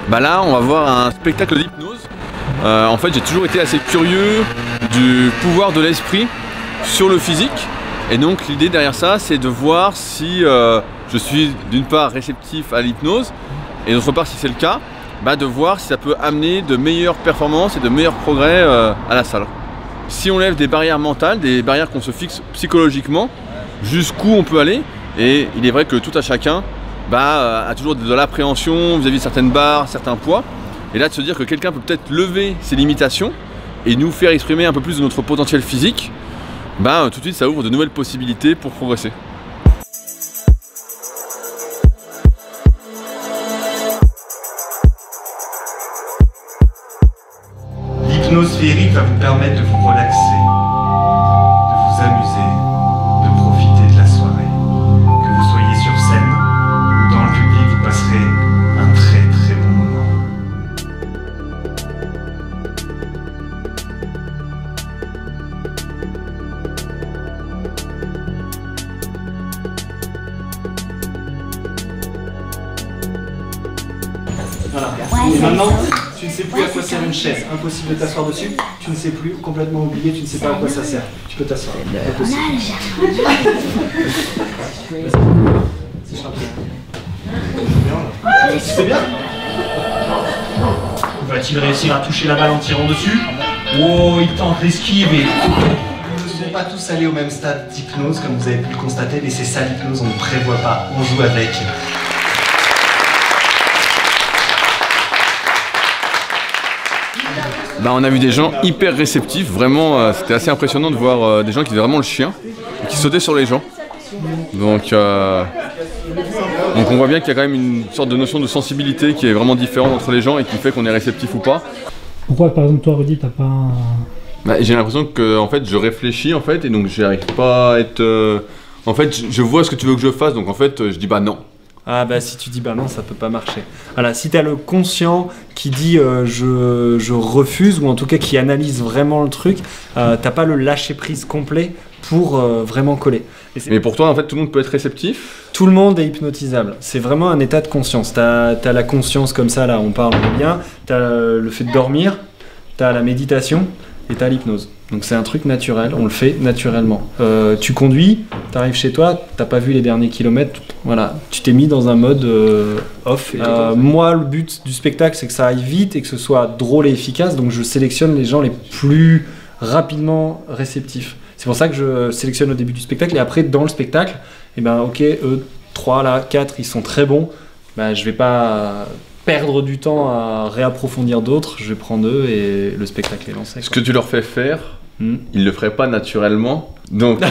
Bah là, on va voir un spectacle d'hypnose. En fait, j'ai toujours été assez curieux du pouvoir de l'esprit sur le physique. Et donc, l'idée derrière ça, c'est de voir si je suis d'une part réceptif à l'hypnose et d'autre part, si c'est le cas, bah, de voir si ça peut amener de meilleures performances et de meilleurs progrès à la salle. Si on lève des barrières mentales, des barrières qu'on se fixe psychologiquement, jusqu'où on peut aller. Et il est vrai que tout à chacun a toujours de l'appréhension vis-à-vis de certaines barres, certains poids. Et là, de se dire que quelqu'un peut peut-être lever ses limitations et nous faire exprimer un peu plus de notre potentiel physique, tout de suite, ça ouvre de nouvelles possibilités pour progresser. L'hypnose féerique va vous permettre de vous relaxer, de vous amuser, de profiter de la soirée. Que vous soyez sur scène ou dans le public, vous passerez un très très bon moment. Voilà. Et maintenant, tu ne sais plus à quoi sert une chaise. Impossible de t'asseoir dessus. Tu ne sais plus, complètement oublié, tu ne sais pas à quoi ça sert. Tu peux t'asseoir. C'est bien. Va-t-il réussir à toucher la balle en tirant dessus? Oh, il tente l'esquive et... Nous ne sommes pas tous allés au même stade d'hypnose, comme vous avez pu le constater, mais c'est ça l'hypnose, on ne prévoit pas, on joue avec. On a vu des gens hyper réceptifs, vraiment c'était assez impressionnant de voir des gens qui faisaient vraiment le chien et qui sautaient sur les gens. Donc on voit bien qu'il y a quand même une sorte de notion de sensibilité qui est vraiment différente entre les gens et qui fait qu'on est réceptif ou pas. Pourquoi par exemple toi Rudy t'as pas un... J'ai l'impression que en fait je réfléchis en fait et donc j'arrive pas à être... En fait je vois ce que tu veux que je fasse donc en fait je dis non. Ah si tu dis non, ça peut pas marcher. Voilà, si tu as le conscient qui dit je refuse, ou en tout cas qui analyse vraiment le truc, t'as pas le lâcher prise complet pour vraiment coller. Mais pour toi en fait tout le monde peut être réceptif? Tout le monde est hypnotisable, c'est vraiment un état de conscience. T'as la conscience comme ça, là on parle bien, t'as le fait de dormir, t'as la méditation et t'as l'hypnose. Donc c'est un truc naturel, on le fait naturellement. Tu conduis, t'arrives chez toi, t'as pas vu les derniers kilomètres, voilà, tu t'es mis dans un mode off. Moi, le but du spectacle, c'est que ça aille vite et que ce soit drôle et efficace, donc je sélectionne les gens les plus rapidement réceptifs. C'est pour ça que je sélectionne au début du spectacle et après, dans le spectacle, ok, eux, 3, là, 4, ils sont très bons, je vais pas perdre du temps à réapprofondir d'autres, je vais prendre eux et le spectacle est lancé. Ce que tu leur fais faire, ils le feraient pas naturellement, donc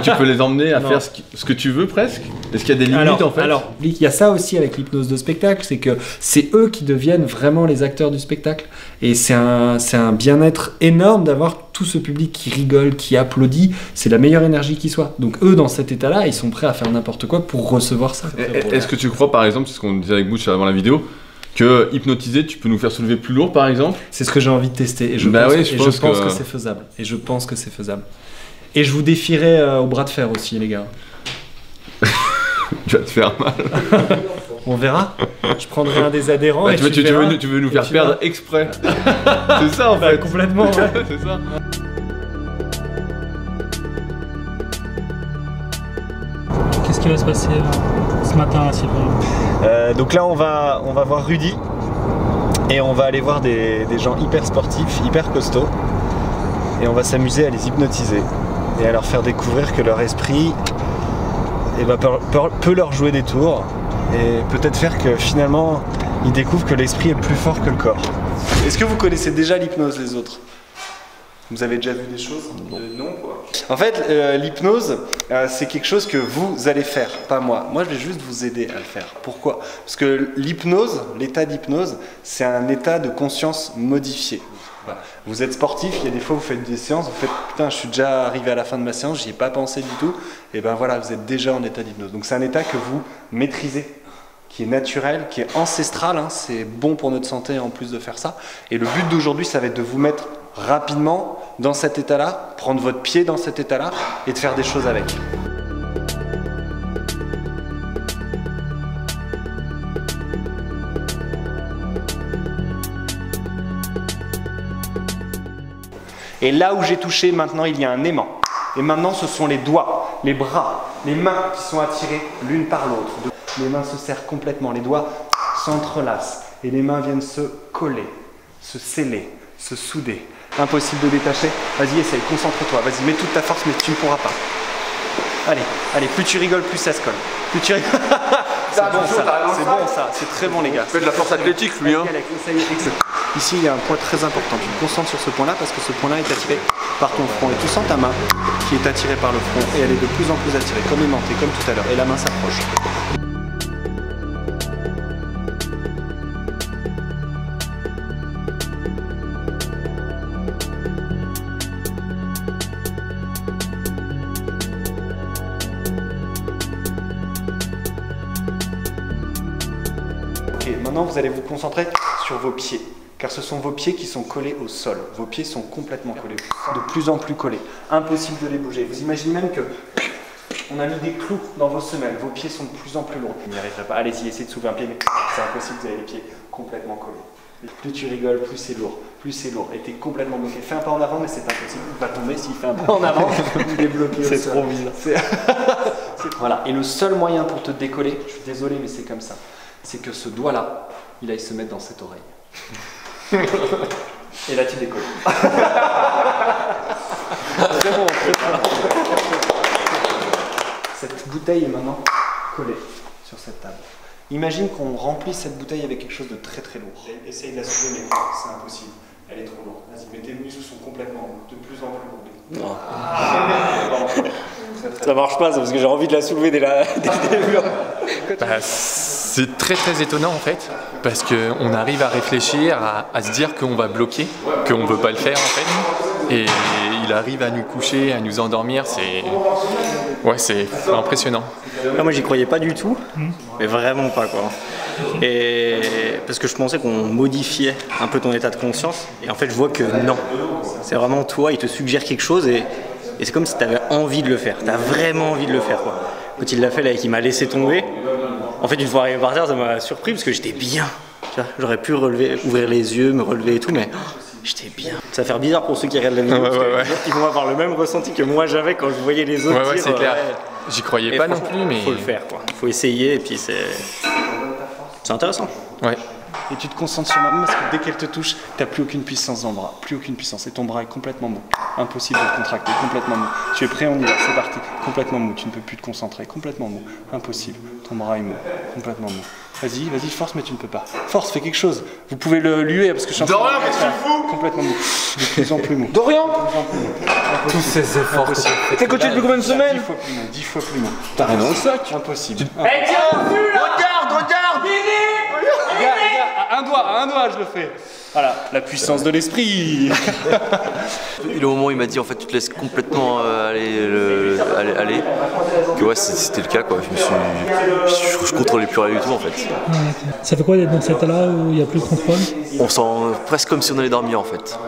tu peux les emmener à faire ce que tu veux presque. Est-ce qu'il y a des limites en fait? Alors, il y a ça aussi avec l'hypnose de spectacle, c'est que c'est eux qui deviennent vraiment les acteurs du spectacle. Et c'est un bien-être énorme d'avoir tout ce public qui rigole, qui applaudit, c'est la meilleure énergie qui soit. Donc eux, dans cet état-là, ils sont prêts à faire n'importe quoi pour recevoir ça. Est-ce que tu crois par exemple, c'est ce qu'on disait avec Butch avant la vidéo, que hypnotisé, tu peux nous faire soulever plus lourd par exemple? C'est ce que j'ai envis de tester et je pense que c'est faisable. Et je pense que c'est faisable. Et je vous défierai au bras de fer aussi, les gars. Tu vas te faire mal. On verra. Je prendrai un des adhérents. Tu veux nous faire perdre exprès. C'est ça en fait. Complètement, ouais. C'est ça. Qu'est-ce qui va se passer ce matin à Sylvain? Donc là on va voir Rudy et on va aller voir des gens hyper sportifs, hyper costauds et on va s'amuser à les hypnotiser et à leur faire découvrir que leur esprit peut leur jouer des tours et peut-être faire que finalement ils découvrent que l'esprit est plus fort que le corps. Est-ce que vous connaissez déjà l'hypnose les autres? Vous avez déjà vu des choses? Non quoi. En fait, l'hypnose, c'est quelque chose que vous allez faire, pas moi. Moi, je vais juste vous aider à le faire. Pourquoi? Parce que l'hypnose, l'état d'hypnose, c'est un état de conscience modifié. Vous êtes sportif, il y a des fois vous faites des séances, vous faites putain, je suis déjà arrivé à la fin de ma séance, j'y ai pas pensé du tout. Et ben voilà, vous êtes déjà en état d'hypnose. Donc c'est un état que vous maîtrisez, qui est naturel, qui est ancestral. C'est bon pour notre santé en plus de faire ça. Et le but d'aujourd'hui, ça va être de vous mettre rapidement dans cet état-là, prendre votre pied dans cet état-là et de faire des choses avec. Et là où j'ai touché, maintenant il y a un aimant. Et maintenant ce sont les doigts, les bras, les mains qui sont attirées l'une par l'autre. Les mains se serrent complètement, les doigts s'entrelacent et les mains viennent se coller, se sceller, se souder. Impossible de détacher. Vas-y, essaye, concentre-toi. Vas-y, mets toute ta force, mais tu ne pourras pas. Allez, allez, plus tu rigoles, plus ça se colle. Plus tu rigoles. C'est bon ça, c'est bon ça, c'est très bon les gars. Il fait de la force athlétique lui hein. Ici il y a un point très important, tu te concentres sur ce point là parce que ce point là est attiré par ton front et tu sens ta main qui est attirée par le front et elle est de plus en plus attirée, comme aimantée, comme tout à l'heure, et la main s'approche. Maintenant, vous allez vous concentrer sur vos pieds, car ce sont vos pieds qui sont collés au sol. Vos pieds sont complètement collés, de plus en plus collés. Impossible de les bouger. Vous imaginez même que on a mis des clous dans vos semelles. Vos pieds sont de plus en plus lourds. Vous n'y arriverez pas. Allez-y, essayez de soulever un pied, mais c'est impossible. Vous avez les pieds complètement collés. Plus tu rigoles, plus c'est lourd. Plus c'est lourd. Et tu es complètement bloqué. Fais un pas en avant, mais c'est impossible. Il va tomber s'il fait un pas en avant. Il est bloqué. C'est trop bizarre. Voilà. Et le seul moyen pour te décoller, je suis désolé, mais c'est comme ça. C'est que ce doigt-là, il aille se mettre dans cette oreille. Et là, tu décolles. Très bon, très bon. Cette bouteille est maintenant collée sur cette table. Imagine qu'on remplisse cette bouteille avec quelque chose de très très lourd. Essaye de la soulever, mais c'est impossible. Elle est trop lourde. Vas-y, mais tes muscles sont complètement de plus en plus lourds. Non. Ça marche pas, ça, parce que j'ai envie de la soulever dès le début. C'est très très étonnant en fait, parce qu'on arrive à réfléchir, à se dire qu'on va bloquer, qu'on ne veut pas le faire en fait, et il arrive à nous coucher, à nous endormir, c'est impressionnant. Moi j'y croyais pas du tout, mais vraiment pas quoi. Et parce que je pensais qu'on modifiait un peu ton état de conscience, et en fait je vois que non, c'est vraiment toi, il te suggère quelque chose et c'est comme si tu avais envie de le faire, tu as vraiment envie de le faire quoi. Quand il l'a fait là et qu'il m'a laissé tomber, en fait une fois arrivé par terre ça m'a surpris parce que j'étais bien, j'aurais pu ouvrir les yeux, me relever et tout, mais j'étais bien. Ça va faire bizarre pour ceux qui regardent la vidéo, ils vont avoir le même ressenti que moi j'avais quand je voyais les autres dire, c'est clair. J'y croyais pas non plus, mais... Faut le faire quoi, faut essayer et puis c'est intéressant. Ouais. Et tu te concentres sur ma main parce que dès qu'elle te touche, tu n'as plus aucune puissance dans le bras, plus aucune puissance. Et ton bras est complètement mou. Impossible de le contracter, complètement mou. Tu es prêt, on y va, c'est parti. Complètement mou, tu ne peux plus te concentrer, complètement mou. Impossible, ton bras est mou, complètement mou. Vas-y, vas-y, force, mais tu ne peux pas. Force, fais quelque chose. Vous pouvez le luer parce que je suis en train de... Dorian, qu'est-ce que tu fous ? Complètement mou, de plus en plus mou. Dorian ! Tous ces efforts. T'es coaché depuis combien de semaines ? 10 fois plus mou, 10 fois plus mou. T'as rien dans le sac ? Impossible. Hey, tiens, regarde À un doigt, je le fais. Voilà, la puissance de l'esprit. Et le moment où il m'a dit en fait tu te laisses complètement aller, que ouais c'était le cas quoi. Je contrôlais plus rien du tout en fait. Ça fait quoi d'être dans cet état-là où il n'y a plus de contrôle? On sent presque comme si on allait dormir en fait.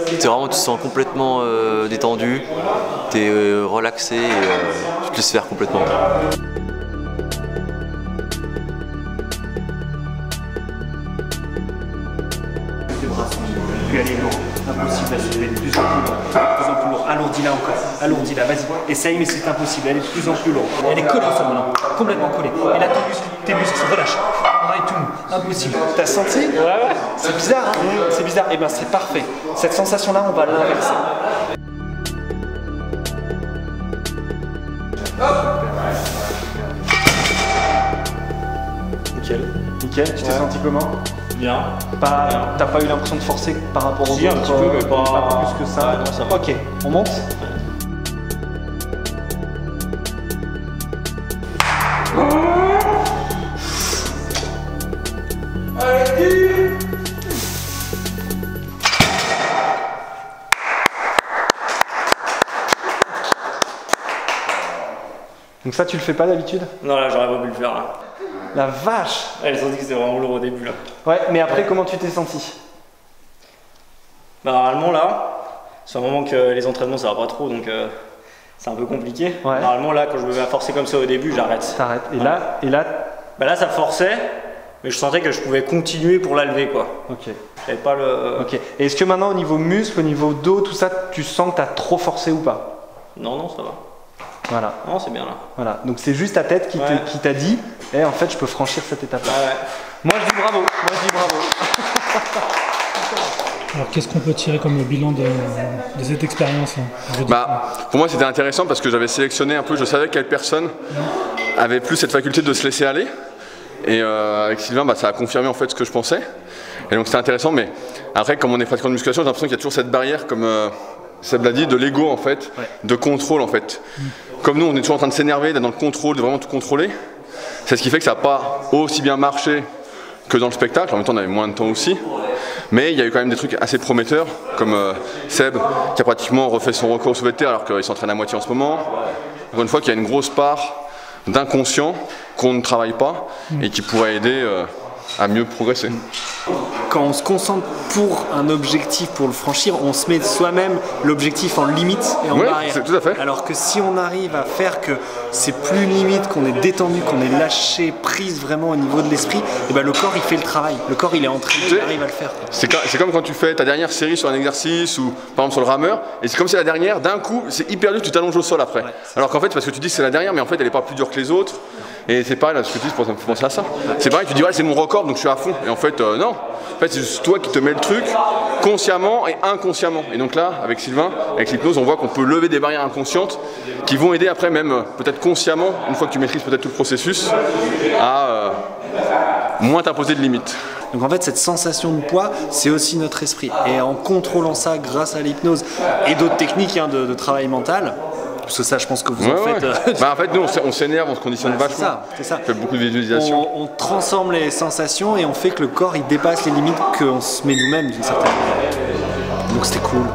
C'est vraiment, tu te sens complètement détendu, t'es relaxé et tu te laisses faire complètement. Puis elle est lourde, impossible à soulever, de plus en plus lourd, de plus en plus lourd. Alourdis-la encore, alourdis-la, vas-y, essaye mais c'est impossible, elle est de plus en plus lourde. Elle est collée au sol maintenant, complètement collée. Et là tes muscles se relâchent, on est tout mou, impossible. T'as senti? Ouais. C'est bizarre, hein? C'est bizarre, et ben c'est parfait. Cette sensation-là, on va l'inverser. Nickel, tu t'es senti comment? Bien. T'as pas eu l'impression de forcer par rapport aux autres? Si, un petit peu, mais pas plus que ça. Ouais, non, ça va. Ok, on monte. Donc ça, tu le fais pas d'habitude? Non, là, j'aurais pas pu le faire. Là. La vache! Elles ont dit que c'était vraiment lourd au début là. Ouais, mais après, comment tu t'es senti? Bah, normalement là, c'est un moment que les entraînements ça va pas trop donc c'est un peu compliqué. Ouais. Normalement là, quand je me mets à forcer comme ça au début, j'arrête. T'arrêtes. Et ouais. là, Bah là, ça forçait, Mais je sentais que je pouvais continuer pour la lever, quoi. Ok. J'avais pas le... Ok. Et est-ce que maintenant, au niveau muscle, au niveau dos, tout ça, tu sens que tu as trop forcé ou pas? Non, non, ça va. Voilà. Non, c'est bien là. Voilà. Donc c'est juste ta tête qui t'a dit, eh, en fait, je peux franchir cette étape-là. Moi, je dis bravo. Moi, je dis bravo. Alors qu'est-ce qu'on peut tirer comme bilan de cette expérience Pour moi c'était intéressant parce que j'avais sélectionné un peu, je savais quelle personne avait plus cette faculté de se laisser aller. Et avec Sylvain ça a confirmé en fait ce que je pensais. Et donc c'était intéressant, mais après comme on est pratiquant de musculation, j'ai l'impression qu'il y a toujours cette barrière, comme Seb l'a dit, de l'ego en fait, de contrôle en fait. Comme nous on est toujours en train de s'énerver, d'être dans le contrôle, de vraiment tout contrôler. C'est ce qui fait que ça n'a pas aussi bien marché que dans le spectacle, en même temps on avait moins de temps aussi. Mais il y a eu quand même des trucs assez prometteurs, comme Seb qui a pratiquement refait son record au soulevé de terre alors qu'il s'entraîne à moitié en ce moment. Encore une fois qu'il y a une grosse part d'inconscient qu'on ne travaille pas et qui pourrait aider à mieux progresser. Quand on se concentre pour un objectif, pour le franchir, on se met soi-même l'objectif en limite et en barrière. Tout à fait. Alors que si on arrive à faire que c'est plus limite, qu'on est détendu, qu'on est lâché, prise vraiment au niveau de l'esprit, et ben le corps il fait le travail. Le corps il est entraîné, il arrive à le faire. C'est comme quand tu fais ta dernière série sur un exercice ou par exemple sur le rameur, et c'est comme si la dernière, d'un coup, c'est hyper dur, tu t'allonges au sol après. Alors qu'en fait, parce que tu dis que c'est la dernière, mais en fait elle n'est pas plus dure que les autres. Et c'est pareil, là, ce que tu dis, ça me fait penser à ça. C'est pareil, tu dis ouais, c'est mon record donc je suis à fond. Et en fait, non. En fait, c'est juste toi qui te mets le truc consciemment et inconsciemment. Et donc là, avec Sylvain, avec l'hypnose, on voit qu'on peut lever des barrières inconscientes qui vont aider après, même peut-être consciemment, une fois que tu maîtrises peut-être tout le processus, à moins t'imposer de limites. Donc en fait, cette sensation de poids, c'est aussi notre esprit. Et en contrôlant ça grâce à l'hypnose et d'autres techniques de travail mental, parce que ça, je pense que vous en faites. En fait, nous, on s'énerve, on se conditionne vachement. C'est ça. On fait beaucoup de visualisation. On transforme les sensations et on fait que le corps il dépasse les limites qu'on se met nous-mêmes d'une certaine manière. Donc c'était cool.